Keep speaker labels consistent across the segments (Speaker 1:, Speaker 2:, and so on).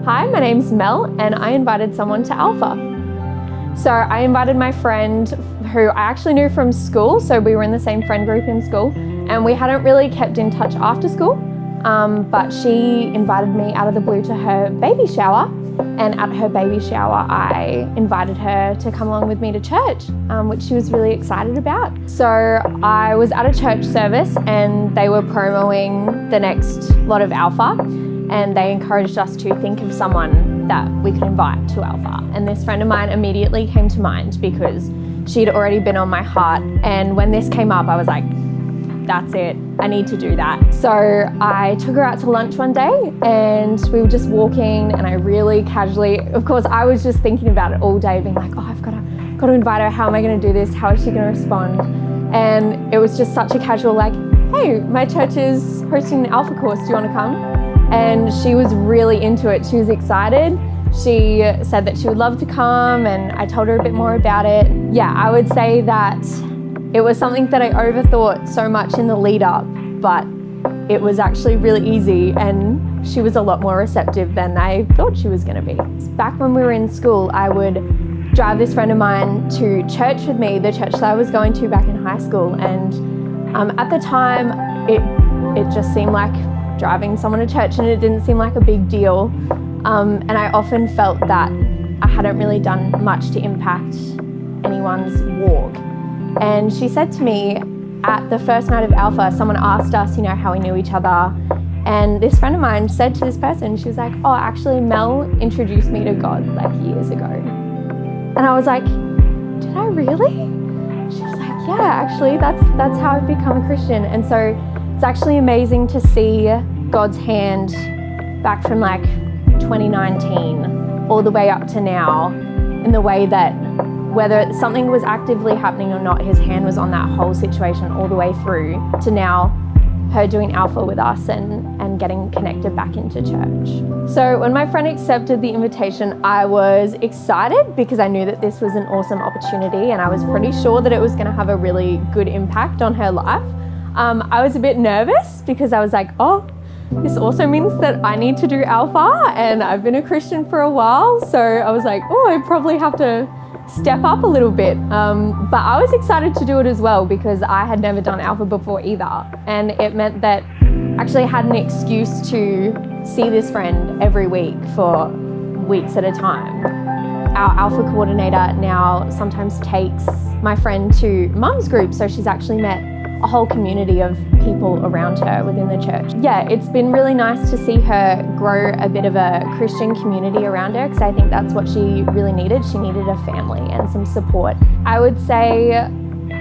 Speaker 1: Hi, my name's Mel and I invited someone to Alpha. So I invited my friend who I actually knew from school, so we were in the same friend group in school and we hadn't really kept in touch after school, but she invited me out of the blue to her baby shower, and at her baby shower I invited her to come along with me to church, which she was really excited about. So I was at a church service and they were promoting the next lot of Alpha, and they encouraged us to think of someone that we could invite to Alpha. And this friend of mine immediately came to mind because she'd already been on my heart. And when this came up, I was like, that's it, I need to do that. So I took her out to lunch one day and we were just walking, and I really casually, of course, I was just thinking about it all day, being like, oh, I've got to invite her. How am I going to do this? How is she going to respond? And it was just such a casual, like, hey, my church is hosting an Alpha course. Do you want to come? And she was really into it. She was excited. She said that she would love to come, and I told her a bit more about it. Yeah, I would say that it was something that I overthought so much in the lead up, but it was actually really easy, and she was a lot more receptive than I thought she was going to be. Back when we were in school, I would drive this friend of mine to church with me, the church that I was going to back in high school. And at the time, it just seemed like driving someone to church, and it didn't seem like a big deal. And I often felt that I hadn't really done much to impact anyone's walk. And she said to me at the first night of Alpha, someone asked us, how we knew each other. And this friend of mine said to this person, she was like, oh, actually Mel introduced me to God like years ago. And I was like, did I really? She was like, yeah, actually that's how I've become a Christian. And so it's actually amazing to see God's hand back from like 2019 all the way up to now, in the way that whether something was actively happening or not, his hand was on that whole situation all the way through to now her doing Alpha with us and getting connected back into church. So when my friend accepted the invitation, I was excited because I knew that this was an awesome opportunity, and I was pretty sure that it was going to have a really good impact on her life. I was a bit nervous because I was like, oh, this also means that I need to do Alpha, and I've been a Christian for a while. So I was like, oh, I probably have to step up a little bit. But I was excited to do it as well because I had never done Alpha before either. And it meant that I actually had an excuse to see this friend every week for weeks at a time. Our Alpha coordinator now sometimes takes my friend to mum's group, so she's actually met a whole community of people around her within the church. Yeah, it's been really nice to see her grow a bit of a Christian community around her, because I think that's what she really needed. She needed a family and some support. I would say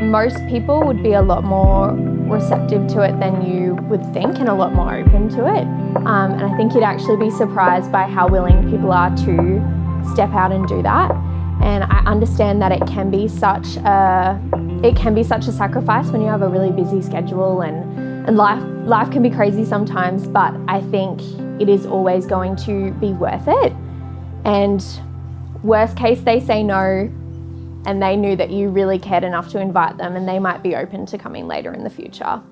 Speaker 1: most people would be a lot more receptive to it than you would think, and a lot more open to it. And I think you'd actually be surprised by how willing people are to step out and do that. And I understand that it can be such a sacrifice when you have a really busy schedule, and life can be crazy sometimes, but I think it is always going to be worth it. And worst case, they say no, and they knew that you really cared enough to invite them, and they might be open to coming later in the future.